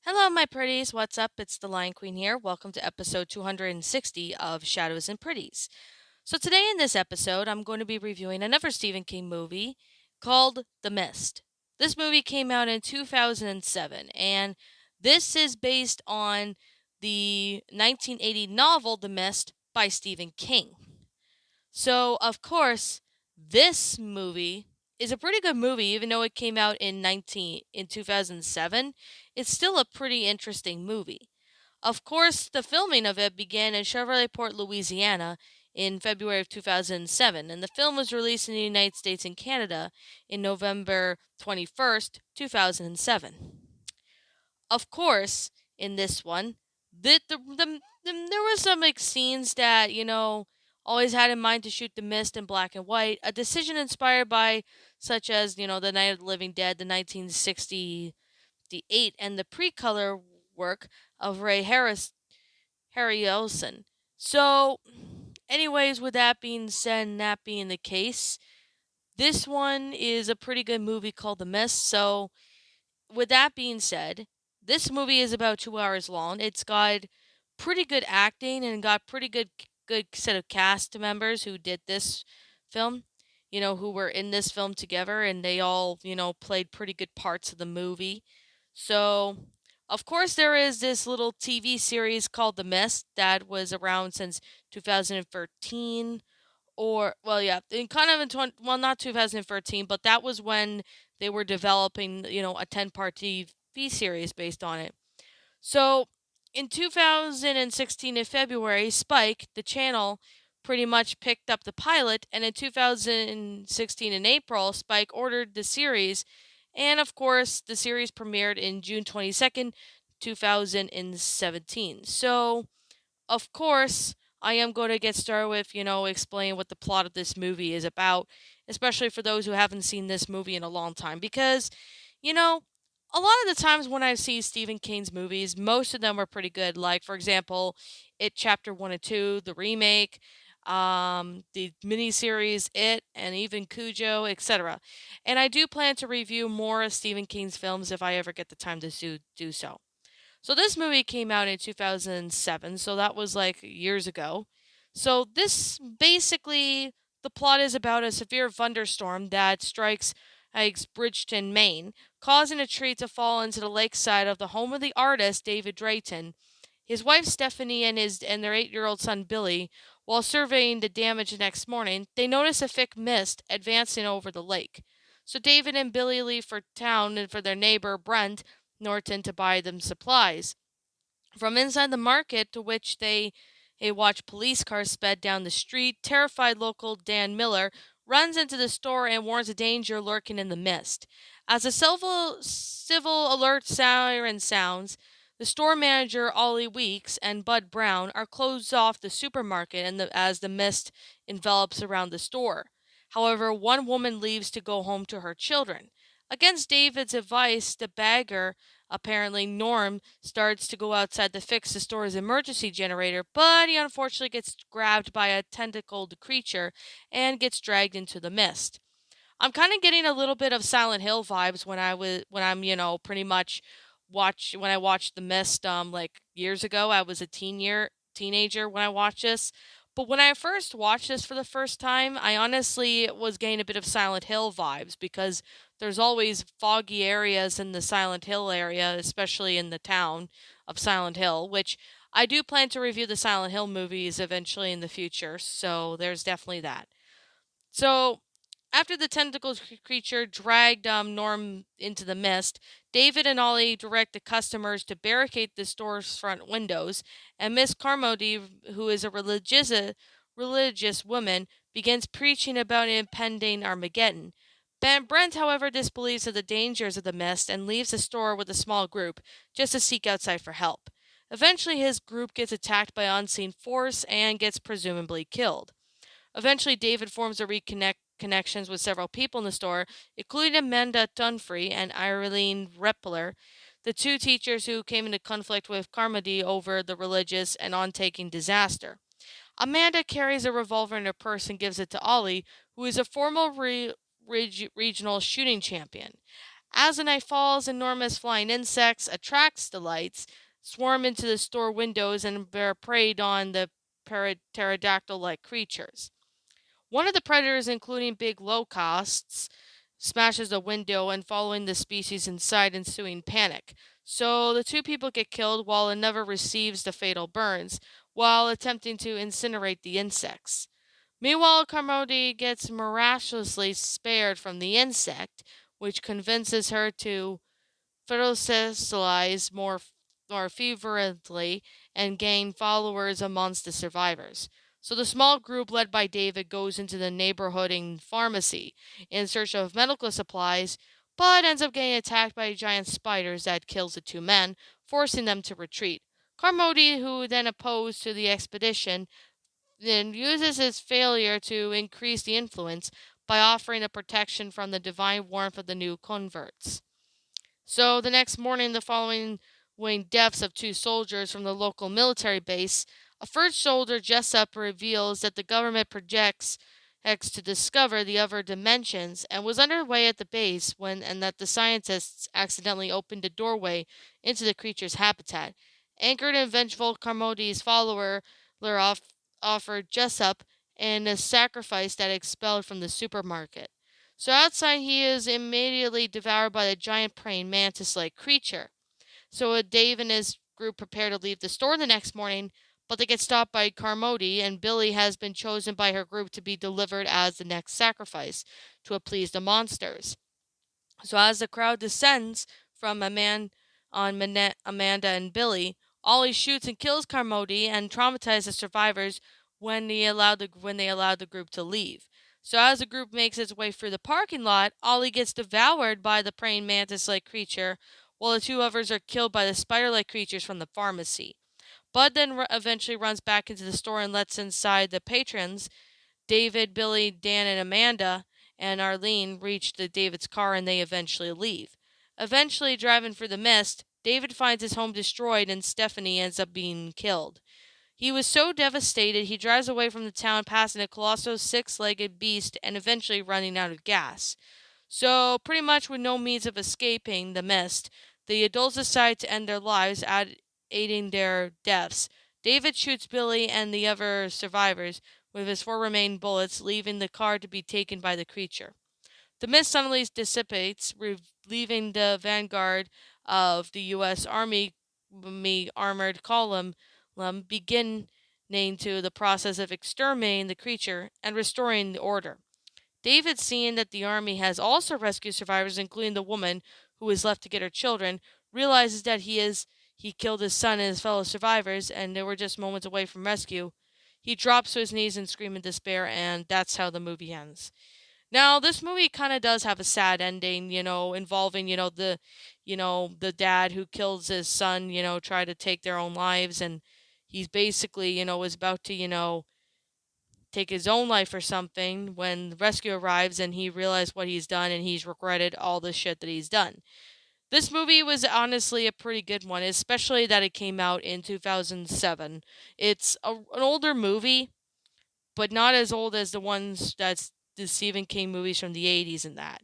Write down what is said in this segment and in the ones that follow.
Hello, my pretties. What's up? It's the Lion Queen here. Welcome to episode 260 of Shadows and Pretties. So, today in this episode, I'm going to be reviewing another Stephen King movie called The Mist. This movie came out in 2007, and this is based on the 1980 novel The Mist by Stephen King. So, of course, this movie is a pretty good movie, even though it came out in 2007. It's still a pretty interesting movie. Of course, the filming of it began in Chevroletport, Louisiana in February of 2007, and the film was released in the United States and Canada in November 21st, 2007. Of course, in this one, there was some like scenes that always had in mind to shoot the mist in black and white. A decision inspired by such as the Night of the Living Dead, the 1968, and the pre-color work of Ray Harryhausen. So, anyways, with that being said, and that being the case, this one is a pretty good movie called The Mist. So with that being said, this movie is about 2 hours long. It's got pretty good acting and got pretty good set of cast members who did this film. Who were in this film together, and they all played pretty good parts of the movie. So, of course, there is this little TV series called The Mist that was around since 2013 or well yeah in kind of in 20, not 2013, but that was when they were developing a 10-part TV series based on it. So in 2016 in February, Spike, the channel, pretty much picked up the pilot, and in 2016 in April, Spike ordered the series, and of course the series premiered in June 22nd, 2017. So of course, I am going to get started with, explain what the plot of this movie is about, especially for those who haven't seen this movie in a long time. Because, you know, a lot of the times when I see Stephen King's movies, most of them are pretty good. Like, for example, It Chapter 1 and 2, the remake, the miniseries It, and even Cujo, etc. And I do plan to review more of Stephen King's films if I ever get the time to do so. So this movie came out in 2007, so that was like years ago. So this basically the plot is about a severe thunderstorm that strikes Bridgeton, Maine, causing a tree to fall into the lakeside of the home of the artist David Drayton. His wife Stephanie and their 8-year-old son Billy, while surveying the damage the next morning, they notice a thick mist advancing over the lake. So David and Billy leave for town and for their neighbor Brent Norton to buy them supplies. From inside the market, to which they watch police cars sped down the street, terrified local Dan Miller runs into the store and warns of danger lurking in the mist. As a civil alert siren sounds, the store manager Ollie Weeks and Bud Brown are closed off the supermarket as the mist envelops around the store. However, one woman leaves to go home to her children. Against David's advice, the bagger, apparently Norm, starts to go outside to fix the store's emergency generator, but he unfortunately gets grabbed by a tentacled creature and gets dragged into the mist. I'm kind of getting a little bit of Silent Hill vibes when I'm pretty much when I watched The Mist like years ago. I was a teenager when I watched this. But when I first watched this for the first time, I honestly was getting a bit of Silent Hill vibes because there's always foggy areas in the Silent Hill area, especially in the town of Silent Hill, which I do plan to review the Silent Hill movies eventually in the future, so there's definitely that. So, after the tentacles creature dragged Norm into the mist, David and Ollie direct the customers to barricade the store's front windows, and Miss Carmody, who is a religious woman, begins preaching about an impending Armageddon. Brent, however, disbelieves of the dangers of the mist and leaves the store with a small group just to seek outside for help. Eventually, his group gets attacked by unseen force and gets presumably killed. Eventually, David forms a connections with several people in the store, including Amanda Dunphy and Irene Repler, the two teachers who came into conflict with Carmody over the religious and on-taking disaster. Amanda carries a revolver in her purse and gives it to Ollie, who is a former regional shooting champion. As the night falls, enormous flying insects attracts the lights, swarm into the store windows, and bear prey on the pterodactyl-like creatures. One of the predators, including big locusts, smashes a window and following the species inside ensuing panic. So the two people get killed while another receives the fatal burns while attempting to incinerate the insects. Meanwhile, Carmody gets miraculously spared from the insect, which convinces her to photosynthesize more fervently and gain followers amongst the survivors. So the small group led by David goes into the neighborhooding pharmacy in search of medical supplies, but ends up getting attacked by giant spiders that kills the two men, forcing them to retreat. Carmody, who then opposed to the expedition, then uses his failure to increase the influence by offering a protection from the divine warmth of the new converts. So the next morning, the following deaths of two soldiers from the local military base, a first soldier, Jessup, reveals that the government projects X to discover the other dimensions and was underway at the base when and that the scientists accidentally opened a doorway into the creature's habitat. Angered and vengeful, Carmody's follower Leroff offered Jessup and a sacrifice that expelled from the supermarket. So outside, he is immediately devoured by the giant praying mantis-like creature. So Dave and his group prepare to leave the store the next morning, but they get stopped by Carmody, and Billy has been chosen by her group to be delivered as the next sacrifice to appease the monsters. So as the crowd descends from Amanda and Billy, Ollie shoots and kills Carmody and traumatizes the survivors when they allowed the group to leave. So as the group makes its way through the parking lot, Ollie gets devoured by the praying mantis-like creature, while the two others are killed by the spider-like creatures from the pharmacy. Bud then eventually runs back into the store and lets inside the patrons. David, Billy, Dan, and Amanda and Arlene reach David's car and they eventually leave. Eventually, driving through the mist, David finds his home destroyed and Stephanie ends up being killed. He was so devastated he drives away from the town, passing a colossal six-legged beast and eventually running out of gas. So, pretty much with no means of escaping the mist, the adults decide to end their lives, aiding their deaths. David shoots Billy and the other survivors with his four remaining bullets, leaving the car to be taken by the creature. The mist suddenly dissipates, leaving the vanguard of the U.S. Army armored column beginning to the process of exterminating the creature and restoring the order. David, seeing that the army has also rescued survivors, including the woman who is left to get her children, realizes that he killed his son and his fellow survivors, and they were just moments away from rescue. He drops to his knees and screams in despair, and that's how the movie ends. Now, this movie kind of does have a sad ending, involving, the dad who kills his son, try to take their own lives, and he's basically, is about to, take his own life or something when the rescue arrives and he realizes what he's done and he's regretted all the shit that he's done. This movie was honestly a pretty good one, especially that it came out in 2007. It's an older movie, but not as old as the ones that's the Stephen King movies from the 80s and that.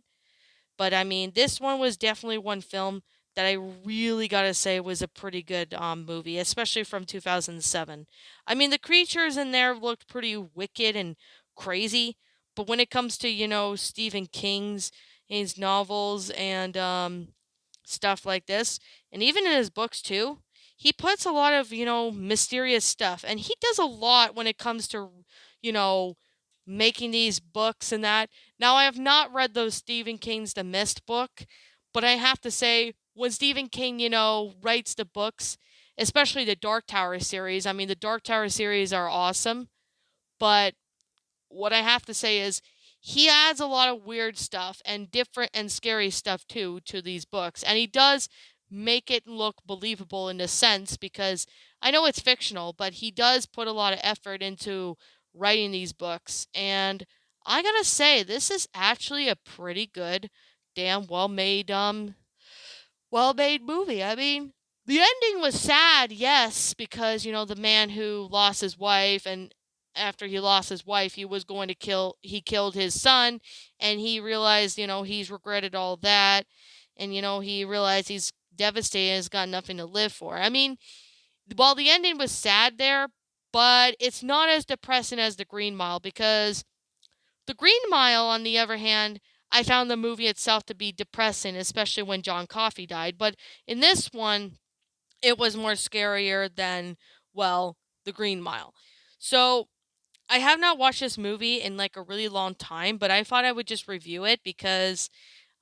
But I mean, this one was definitely one film that I really gotta say was a pretty good movie, especially from 2007. I mean, the creatures in there looked pretty wicked and crazy, but when it comes to Stephen King's his novels and stuff like this, and even in his books too, he puts a lot of mysterious stuff, and he does a lot when it comes to you know making these books and that. Now, I have not read those Stephen King's The Mist book, but I have to say, when Stephen King, writes the books, especially the Dark Tower series, I mean, the Dark Tower series are awesome, but what I have to say is he adds a lot of weird stuff and different and scary stuff too to these books. And he does make it look believable in a sense because I know it's fictional, but he does put a lot of effort into writing these books. And I gotta say, this is actually a pretty good, damn well made movie. I mean, the ending was sad, yes, because the man who lost his wife, and after he lost his wife, he killed his son, and he realized, he's regretted all that. and he realized he's devastated and has got nothing to live for. I mean, while the ending was sad there, but it's not as depressing as The Green Mile, because The Green Mile, on the other hand, I found the movie itself to be depressing, especially when John Coffey died. But in this one, it was more scarier than, well, The Green Mile. So I have not watched this movie in like a really long time, but I thought I would just review it because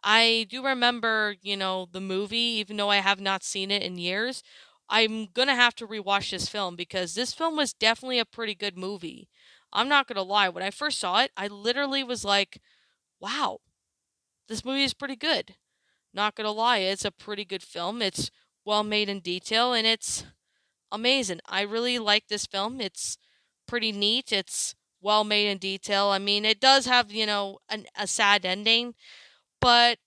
I do remember, the movie, even though I have not seen it in years. I'm gonna have to rewatch this film because this film was definitely a pretty good movie. I'm not gonna lie, when I first saw it, I literally was like, wow, this movie is pretty good. Not gonna lie, it's a pretty good film. It's well made in detail and it's amazing. I really like this film. It's pretty neat. It's well made in detail. I mean, it does have, a sad ending, but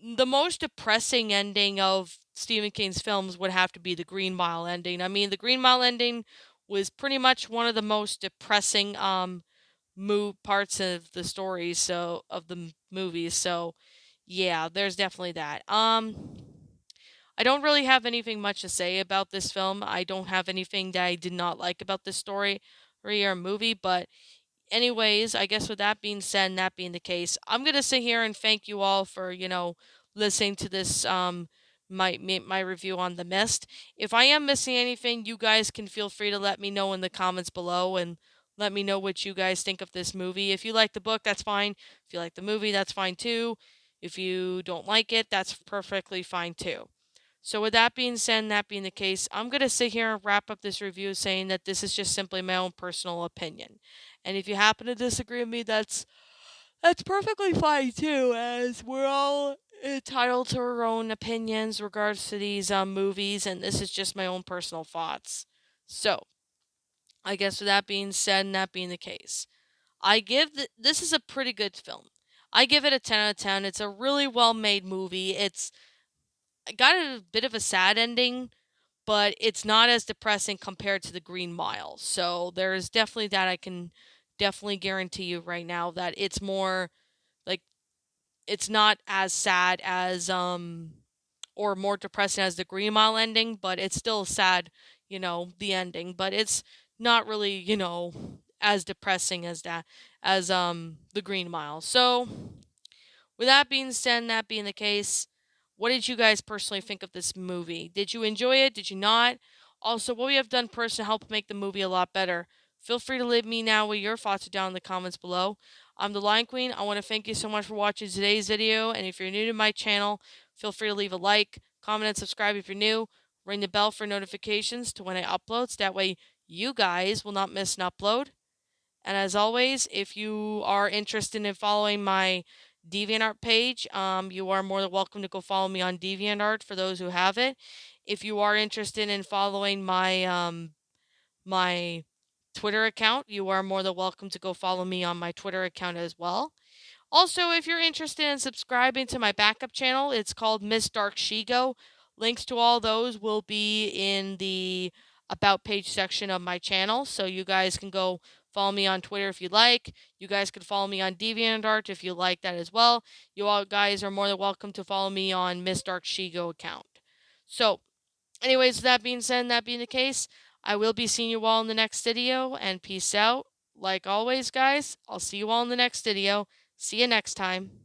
the most depressing ending of Stephen King's films would have to be the Green Mile ending. I mean, the Green Mile ending was pretty much one of the most depressing parts of the story, so of the movies. So, yeah, there's definitely that. I don't really have anything much to say about this film. I don't have anything that I did not like about this story or movie, but anyways, I guess with that being said and that being the case, I'm gonna sit here and thank you all for, listening to this my review on The Mist. If I am missing anything, you guys can feel free to let me know in the comments below and let me know what you guys think of this movie. If you like the book, that's fine. If you like the movie, that's fine too. If you don't like it, that's perfectly fine too. So, with that being said, and that being the case, I'm going to sit here and wrap up this review saying that this is just simply my own personal opinion. And if you happen to disagree with me, that's perfectly fine too, as we're all entitled to our own opinions regards to these movies, and this is just my own personal thoughts. So, I guess with that being said, and that being the case, this is a pretty good film. I give it a 10 out of 10. It's a really well made movie. It's got a bit of a sad ending, but it's not as depressing compared to the Green Mile. So there's definitely that. I can definitely guarantee you right now that it's more like, it's not as sad as or more depressing as the Green Mile ending, but it's still sad, the ending, but it's not really, as depressing as the Green Mile. So with that being said, and that being the case, what did you guys personally think of this movie? Did you enjoy it? Did you not? Also, what we have done personally to help make the movie a lot better? Feel free to leave me now what your thoughts are down in the comments below. I'm the Lion Queen. I want to thank you so much for watching today's video. And if you're new to my channel, feel free to leave a like, comment, and subscribe if you're new. Ring the bell for notifications to when I upload, so that way you guys will not miss an upload. And as always, if you are interested in following my DeviantArt page, you are more than welcome to go follow me on DeviantArt for those who have it. If you are interested in following my Twitter account, you are more than welcome to go follow me on my Twitter account as well. Also, if you're interested in subscribing to my backup channel, it's called Miss Dark Shigo. Links to all those will be in the About page section of my channel, so you guys can go follow me on Twitter if you like. You guys can follow me on DeviantArt if you like that as well. You all guys are more than welcome to follow me on Miss Dark Shigo account. So, anyways, that being said, and that being the case, I will be seeing you all in the next video, and peace out. Like always, guys, I'll see you all in the next video. See you next time.